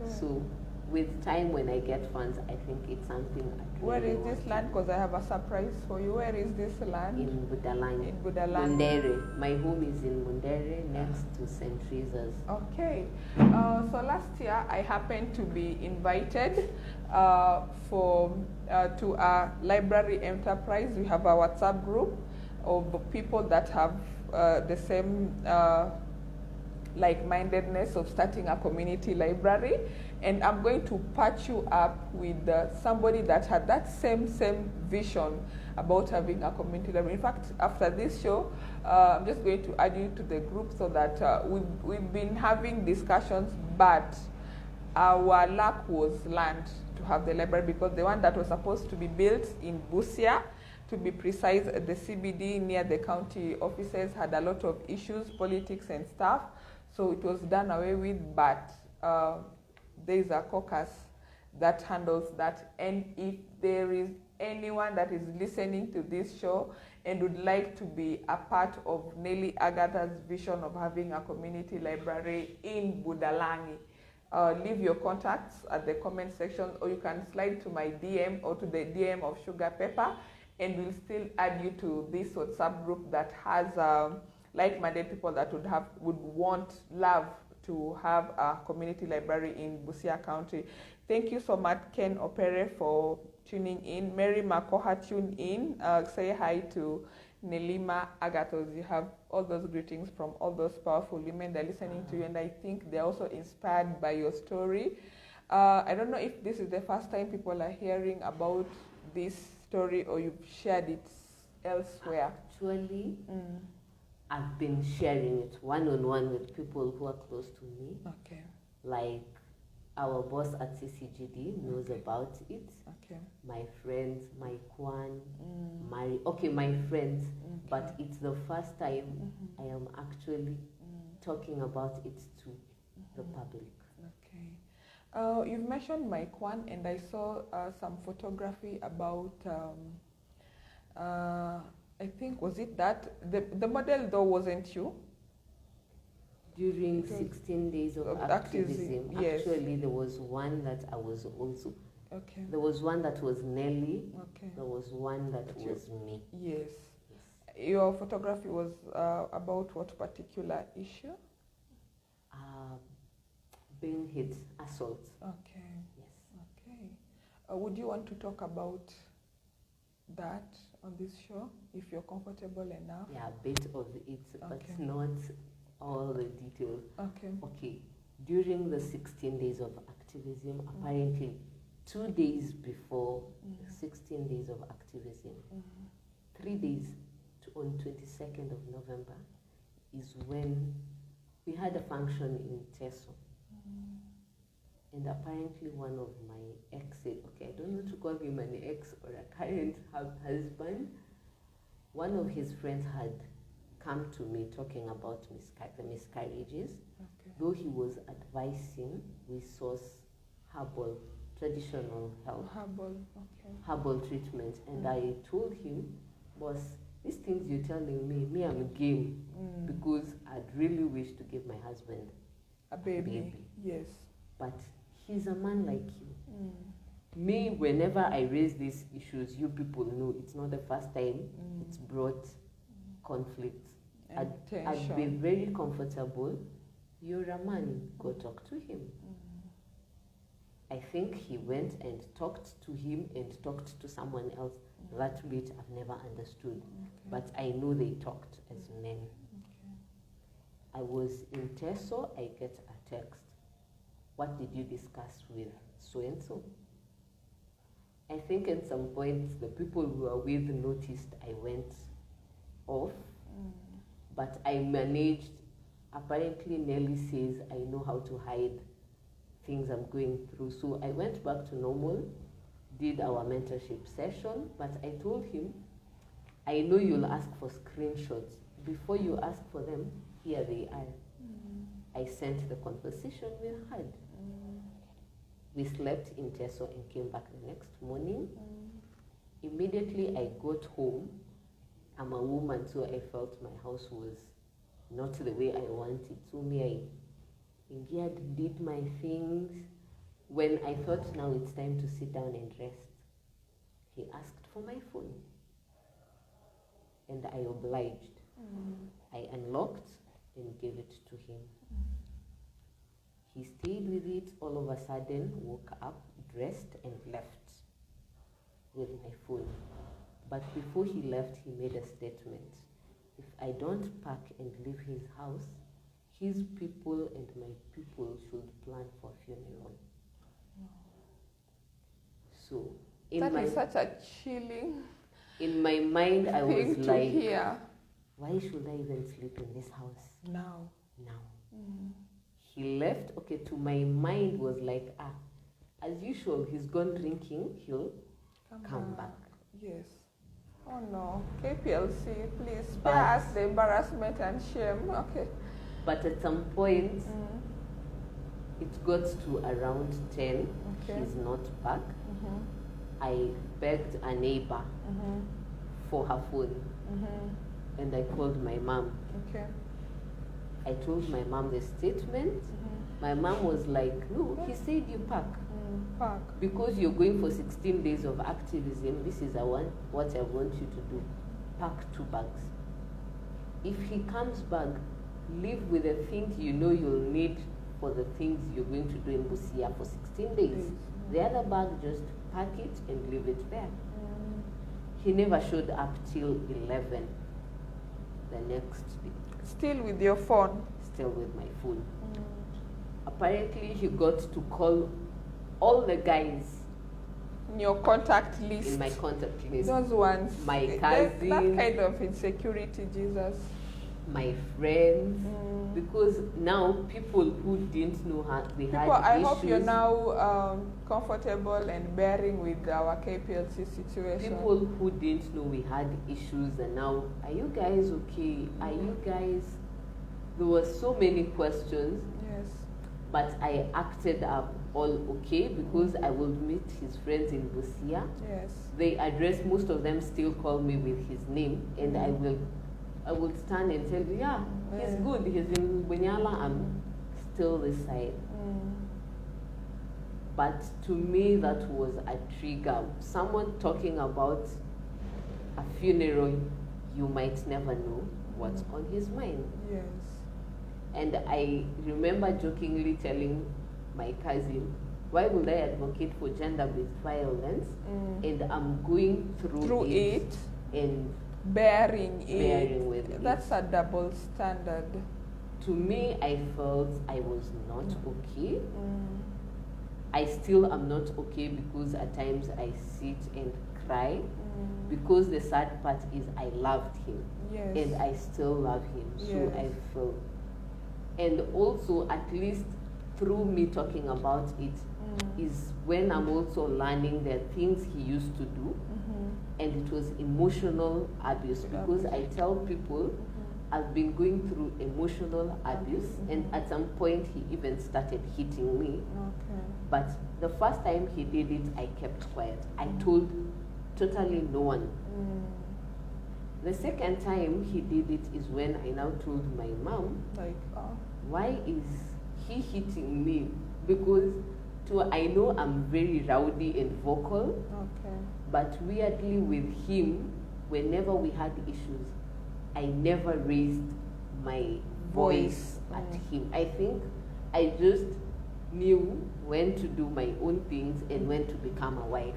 So with time, when I get funds, I think it's something I Where is this land? Because I have a surprise for you. Where is this land? In Budalangi. In Budalangi. Mundere. My home is in Mundere, next to St. Teresa's. Okay. So last year, I happened to be invited to a library enterprise. We have a WhatsApp group of people that have the same like-mindedness of starting a community library, and I'm going to patch you up with somebody that had that same vision about having a community library. In fact, after this show, I'm just going to add you to the group so that we've been having discussions, but our luck was land to have the library, because the one that was supposed to be built in Busia, to be precise, the CBD near the county offices, had a lot of issues, politics and stuff. So it was done away with, but there is a caucus that handles that. And if there is anyone that is listening to this show and would like to be a part of Nelly Agatha's vision of having a community library in Budalangi, leave your contacts at the comment section, or you can slide to my DM or to the DM of Sugapepper, and we'll still add you to this WhatsApp group that has like-minded people that would love to have a community library in Busia County. Thank you so much, Ken Opere, for tuning in. Mary Makoha tuned in. Say hi to Nelima Agatha. You have all those greetings from all those powerful women. They're listening to you, and I think they're also inspired by your story. I don't know if this is the first time people are hearing about this story, or you've shared it elsewhere. Actually, I've been sharing it one-on-one with people who are close to me. Okay. Like Our boss at CCGD knows about it. Okay. My friends, my Kwan, my friends. Okay. But it's the first time I am actually talking about it to the public. Okay. You've mentioned my Kwan, and I saw some photography about, I think, was it that? The model though wasn't you? During 16 days of activism, yes. Actually there was one that I was also. Okay. There was one that was Nelly. Okay. There was one that was me. Yes. Your photography was about what particular issue? Being hit, assault. Okay. Yes. Okay. Would you want to talk about that on this show, if you're comfortable enough? Yeah, a bit of it, but not all the details. Okay. Okay. During the 16 days of activism, apparently 2 days before the 16 days of activism, 3 days on 22nd of November is when we had a function in Teso. And apparently one of my exes, okay, I don't know to call him an ex or a current husband, one of his friends had come to me talking about the miscarriages. Okay. Though he was advising we source herbal, traditional health, herbal treatment. And I told him, boss, these things you're telling me I'm game, because I'd really wish to give my husband a baby. Yes. But he's a man like you. Me, whenever I raise these issues, you people know it's not the first time it's brought conflict. I'd be very comfortable. You're a man, go talk to him. I think he went and talked to him and talked to someone else. That bit I've never understood. But I know they talked as men. I was in Teso, I get a text. What did you discuss with so-and-so? I think at some point the people who were with noticed I went off, but I managed. Apparently Nelly says I know how to hide things I'm going through. So I went back to normal, did our mentorship session, but I told him, I know you'll ask for screenshots. Before you ask for them, here they are. I sent the conversation we had. We slept in Teso and came back the next morning. Immediately I got home. I'm a woman, so I felt my house was not the way I wanted. So I did my things. When I thought now it's time to sit down and rest, he asked for my phone. And I obliged. I unlocked and gave it to him. He stayed with it. All of a sudden, woke up, dressed, and left with my phone. But before he left, he made a statement. If I don't pack and leave his house, his people and my people should plan for a funeral. So, that is such a chilling. In my mind, I was like, hear. Why should I even sleep in this house now? He left. Okay, to my mind was like, as usual, he's gone drinking, he'll come back. Yes. Oh no, KPLC, please spare us the embarrassment and shame. Okay. But at some point, it got to around 10. He's not back. I begged a neighbor for her phone, and I called my mom. I told my mom the statement. My mom was like, no, he said you pack. Because you're going for 16 days of activism, this is what I want you to do. Pack 2 bags. If he comes back, leave with the things you know you'll need for the things you're going to do in Busia for 16 days. The other bag, just pack it and leave it there. He never showed up till 11 the next day. Still with your phone? Still with my phone. Apparently he got to call all the guys in your contact list. In my contact list. Those ones. My cousin. That kind of insecurity, Jesus. my friends, because now people who didn't know we had I issues. hope you're now comfortable and bearing with our KPLC situation. People who didn't know we had issues, and now, are you guys okay? Are you guys? There were so many questions. Yes. But I acted up all okay because I will meet his friends in Busia. Yes. They address, most of them still call me with his name, and I will stand and tell you, yeah, he's good, he's in Bunyala, I'm still this side. But to me, that was a trigger. Someone talking about a funeral, you might never know what's on his mind. Yes. And I remember jokingly telling my cousin, why would I advocate for gender-based violence? And I'm going through it and bearing with it. That's a double standard. To me, I felt I was not okay. I still am not okay because at times I sit and cry. Because the sad part is I loved him. Yes. And I still love him. Yes. So I felt. And also, at least through me talking about it, is when I'm also learning the things he used to do. And it was emotional abuse, because I tell people I've been going through emotional abuse, and at some point he even started hitting me. But the first time he did it, I kept quiet. I told totally no one. The second time he did it is when I now told my mom, like, why is he hitting me? Because I know I'm very rowdy and vocal, but weirdly with him, whenever we had issues, I never raised my voice at him. I think I just knew when to do my own things and when to become a wife.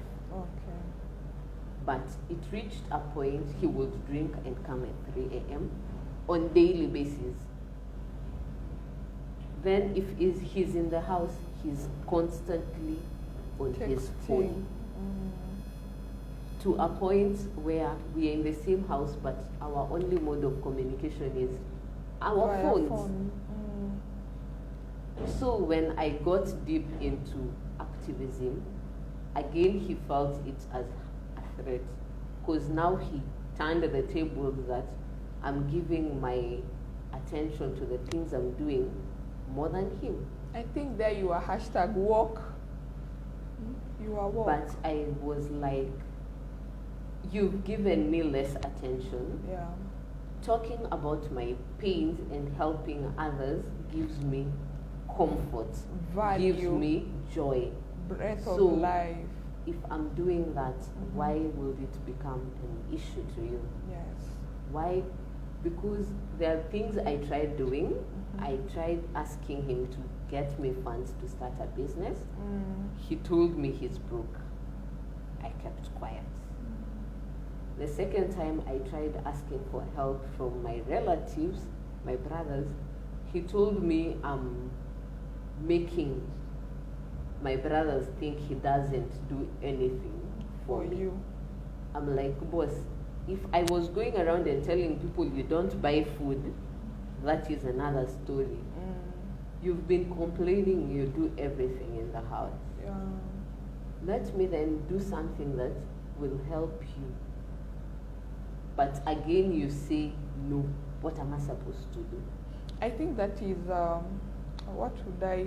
But it reached a point he would drink and come at 3 a.m. on daily basis. Then if he's in the house, he's constantly on his phone. To a point where we are in the same house, but our only mode of communication is our phones. So when I got deep into activism, again he felt it as a threat, because now he turned the tables that I'm giving my attention to the things I'm doing more than him. I think there you are #walk. You are walk. But I was like, you've given me less attention. Yeah. Talking about my pains and helping others gives me comfort, value, gives me joy, breath of life. If I'm doing that, why will it become an issue to you? Yes. Why? Because there are things I tried doing. I tried asking him to get me funds to start a business. He told me he's broke. I kept quiet. The second time I tried asking for help from my relatives, my brothers, he told me I'm making my brothers think he doesn't do anything for me. I'm like, boss, if I was going around and telling people you don't buy food, that is another story. You've been complaining you do everything in the house. Yeah. Let me then do something that will help you. But again, you say, no, what am I supposed to do? I think that is, what would I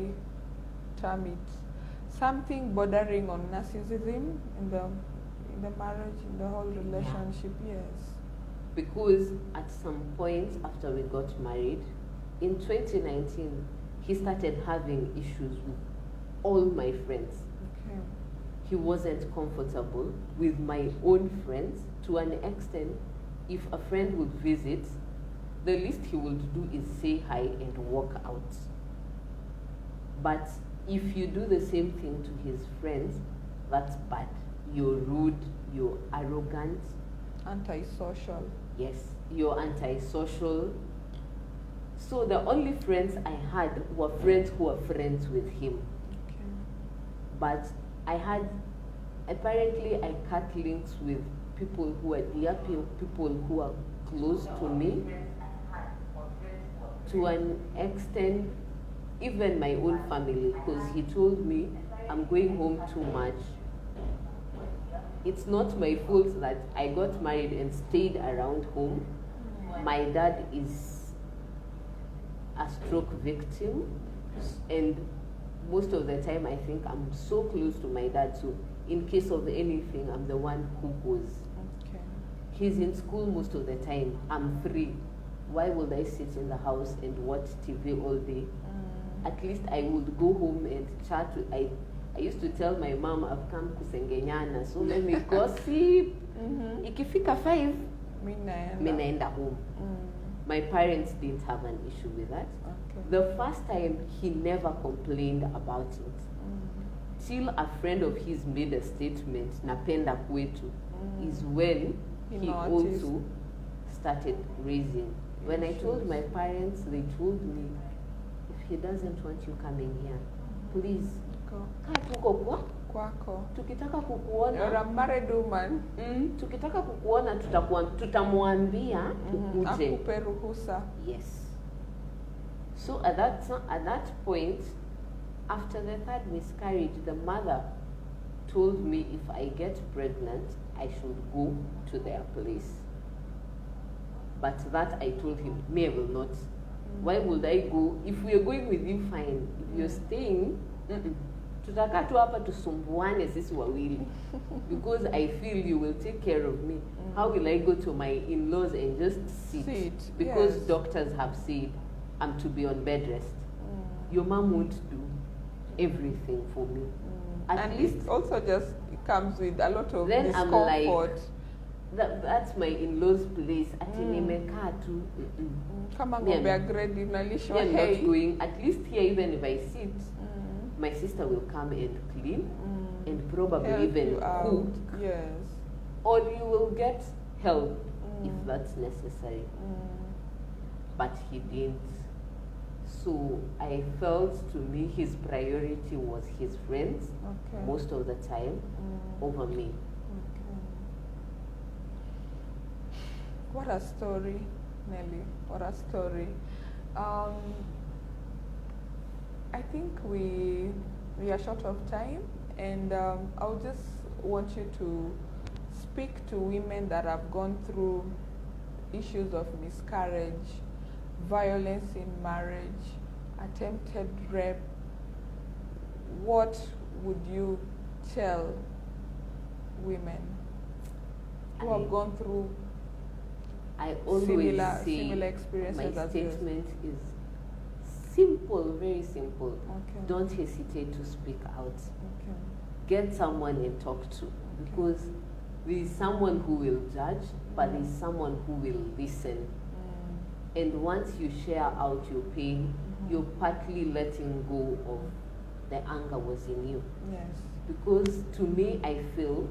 term it? Something bordering on narcissism in the marriage, in the whole relationship, yes. Because at some point after we got married, in 2019, he started having issues with all my friends. Okay. He wasn't comfortable with my own friends to an extent. If a friend would visit, the least he would do is say hi and walk out. But if you do the same thing to his friends, that's bad. You're rude, you're arrogant. Antisocial. Yes, you're antisocial. So the only friends I had were friends who were friends with him. Okay. But apparently I cut links with people who are dear, people who are close to me. to an extent, even my own family, because he told me I'm going home too much. It's not my fault that I got married and stayed around home. My dad is a stroke victim, and most of the time I think I'm so close to my dad, so in case of anything, I'm the one who goes. Okay. He's in school most of the time. I'm free. Why would I sit in the house and watch TV all day? At least I would go home and chat. I used to tell my mom I've come kusengenyana, so let me gossip. Ikifika 5, minaenda home. My parents didn't have an issue with that. Okay. The first time, he never complained about it. Till a friend of his made a statement, napenda kwetu, is when he also started raising. When I told my parents, they told me, if he doesn't want you coming here, please, kaa tuko kwako. Tukitaka kukuona. You're a married woman. Tukitaka kukuona tutamwambia tukuje. Akupe ruhusa. Yes. So at that point, after the 3rd miscarriage, the mother told me if I get pregnant, I should go to their place. But that I told him, me, I will not. Why would I go? If we are going with you, fine. If you're staying, tutakaa tu hapa tusumbuane sisi wawili. Because I feel you will take care of me. How will I go to my in-laws and just sit? Because doctors have said I'm to be on bed rest. Your mom won't do everything for me. At least it also just comes with a lot of then discomfort. I'm like, that's my in-laws place. Ati nimekaa tu. Kama ngombe agredi unalishwa I'm not going. At least here, even if I sit, my sister will come and clean and probably help even cook. Yes. Or you will get help if that's necessary. But he didn't. So I felt, to me, his priority was his friends most of the time over me. What a story, Nelly. What a story. I think we are short of time, and I just want you to speak to women that have gone through issues of miscarriage, violence in marriage, attempted rape. What would you tell women who have gone through I always similar experiences? My statement is simple, very simple. Okay. Don't hesitate to speak out. Okay. Get someone and talk to, because there is someone who will judge, but there is someone who will listen. And once you share out your pain, you're partly letting go of the anger was in you. Yes. Because to me, I feel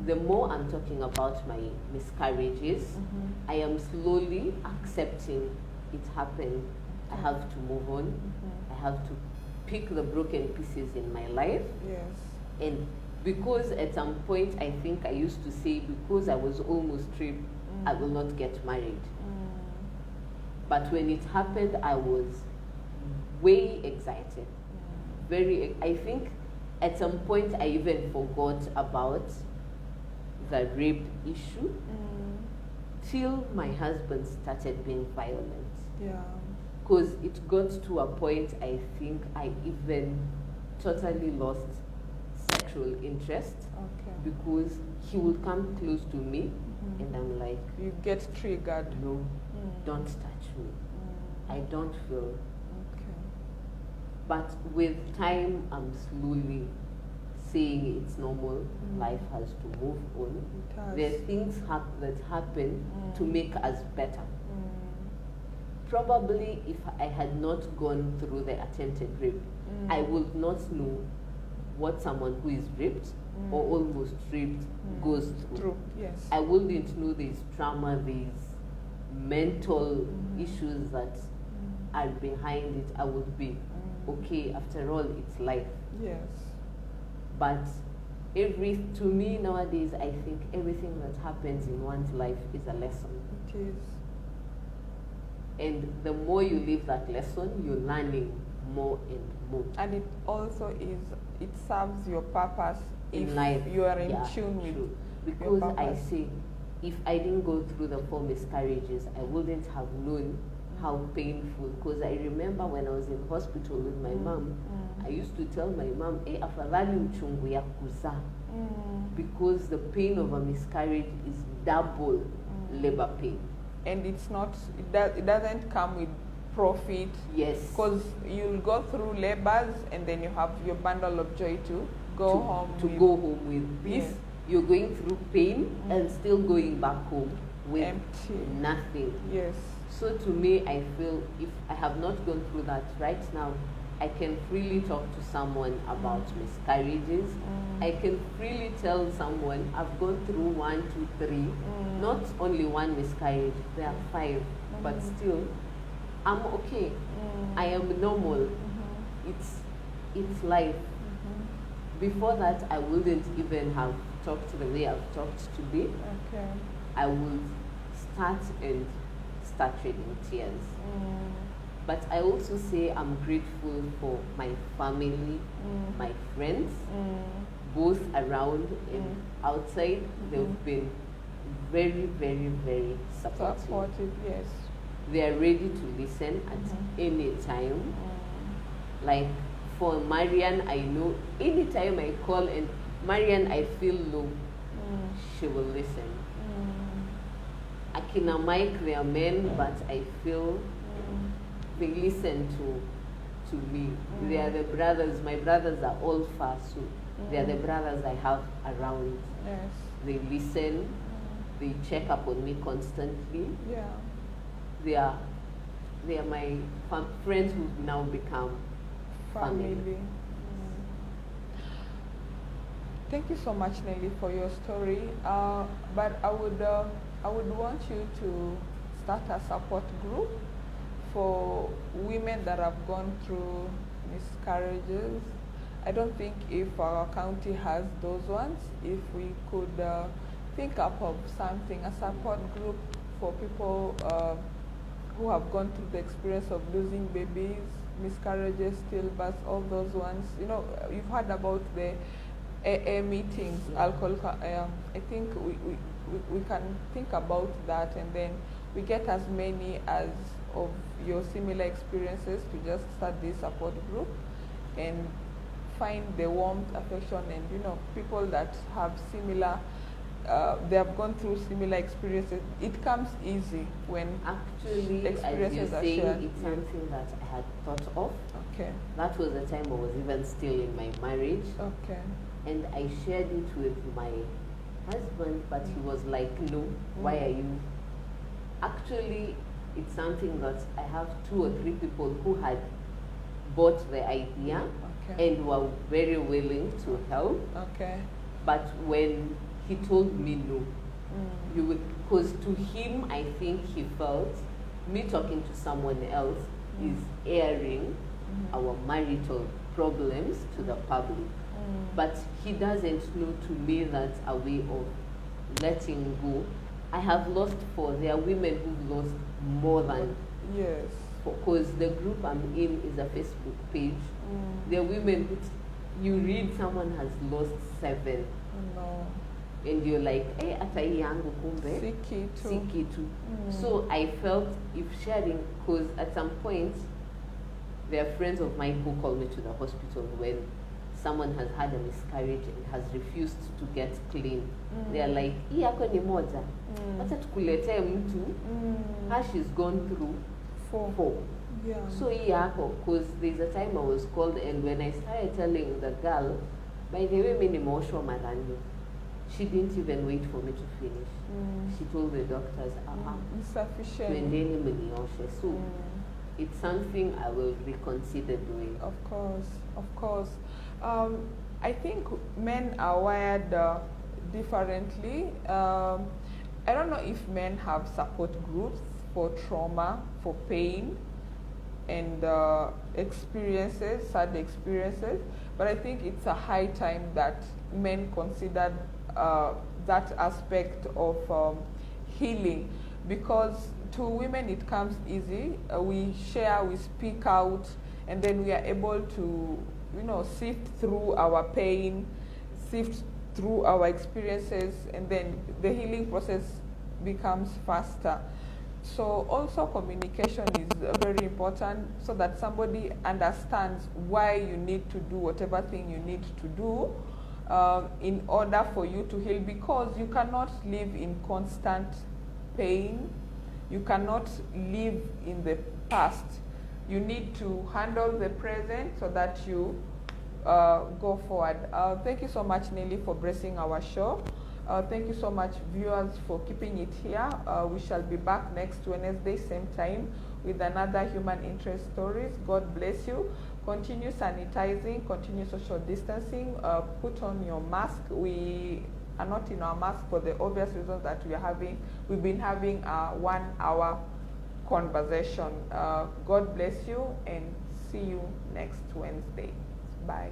the more I'm talking about my miscarriages, I am slowly accepting it happened. I have to move on. I have to pick the broken pieces in my life. Yes. And because at some point, I think I used to say, because I was almost raped, I will not get married. But when it happened, I was way excited. I think at some point I even forgot about the rape issue till my husband started being violent. Yeah. Because it got to a point, I think I even totally lost sexual interest. Okay. Because he would come close to me and I'm like, you get triggered. No, don't touch me. I don't feel. Okay. But with time, I'm slowly saying it's normal. Life has to move on. It has. There are things that happen to make us better. Probably if I had not gone through the attempted rape, I would not know what someone who is raped or almost raped goes through. Yes. I wouldn't know these trauma, these mental issues that are behind it. I would be okay, after all, it's life. Yes. But to me nowadays, I think everything that happens in one's life is a lesson. It is. And the more you live that lesson, you're learning more and more. And it also it serves your purpose In if life, you are in yeah, tune with true. your Because I purpose. say, if I didn't go through the 4 miscarriages, I wouldn't have known how painful. Because I remember when I was in hospital with my mom, I used to tell my mom, afadhali uchungu ya kuzaa. Because the pain of a miscarriage is double labor pain. And it's not, it doesn't come with profit. Yes. Because you'll go through labors and then you have your bundle of joy to go home with this. Yes. You're going through pain and still going back home with empty. Nothing. Yes. So to me, I feel if I have not gone through that right now, I can freely talk to someone about miscarriages. I can freely tell someone I've gone through 1, 2, 3, not only 1 miscarriage, there are 5, but still, I'm okay. I am normal. It's life. Before that, I wouldn't even have talked the way I've talked today. Okay. I would start shedding tears. But I also say I'm grateful for my family, my friends, both around and outside. They've been very, very, very supportive. Yes. They are ready to listen at any time. Like for Marian, I know anytime I call and Marian, I feel low, she will listen. Akina Mike, they are men, but I feel they listen to me. They are the brothers. My brothers are all far, so they are the brothers I have around. Yes. They listen. They check up on me constantly. Yeah. They are my friends who've now become family. Thank you so much, Nelly, for your story. But I would want you to start a support group for women that have gone through miscarriages. I don't think if our county has those ones, if we could think up of something, a support group for people who have gone through the experience of losing babies, miscarriages, stillbirths, all those ones. You know, you've heard about the AA meetings, alcohol. I think we can think about that, and then we get as many as of your similar experiences to just start this support group and find the warmth, affection, and people that have similar, they have gone through similar experiences. It comes easy when actually experiences as you're saying, are shared. it's something that I had thought of. Okay. That was the time I was even still in my marriage. Okay. And I shared it with my husband, but he was like, no, why are you? Actually, it's something that I have 2 or 3 people who had bought the idea and were very willing to help. Okay. But when he told me no, you would, because to him, I think he felt me talking to someone else is airing our marital problems to the public. But he doesn't know to me that's a way of letting go. I have lost 4. There are women who've lost more than. Yes. Because the group I'm in is a Facebook page. There are women who you read someone has lost 7. No. And you're like, hey, atai yangu kumbe. Siki too. So I felt if sharing, because at some point, there are friends of mine who call me to the hospital when someone has had a miscarriage and has refused to get clean. They are like, hii yako ni moja. Wacha tukuletee mtu. She's gone through 4. Yeah. So hii yako, because there's a time I was called and when I started telling the girl, by the way, mimi nimeoshwa mara 4. She didn't even wait for me to finish. She told the doctors, insufficient. Twendeni mnioshe. So it's something I will reconsider doing. Of course, of course. I think men are wired differently. I don't know if men have support groups for trauma, for pain, and experiences, sad experiences, but I think it's a high time that men consider that aspect of healing. because to women it comes easy. We share, we speak out, and then we are able to, sift through our pain, sift through our experiences, and then the healing process becomes faster. So also communication is very important, so that somebody understands why you need to do whatever thing you need to do in order for you to heal, because you cannot live in constant pain. You cannot live in the past. You need to handle the present so that you go forward. Thank you so much, Nelly, for blessing our show. Thank you so much, viewers, for keeping it here. We shall be back next Wednesday, same time, with another human interest stories. God bless you. Continue sanitizing, continue social distancing, put on your mask. We are not in our mask for the obvious reasons that we've been having a 1 hour conversation. God bless you, and see you next Wednesday. Bye.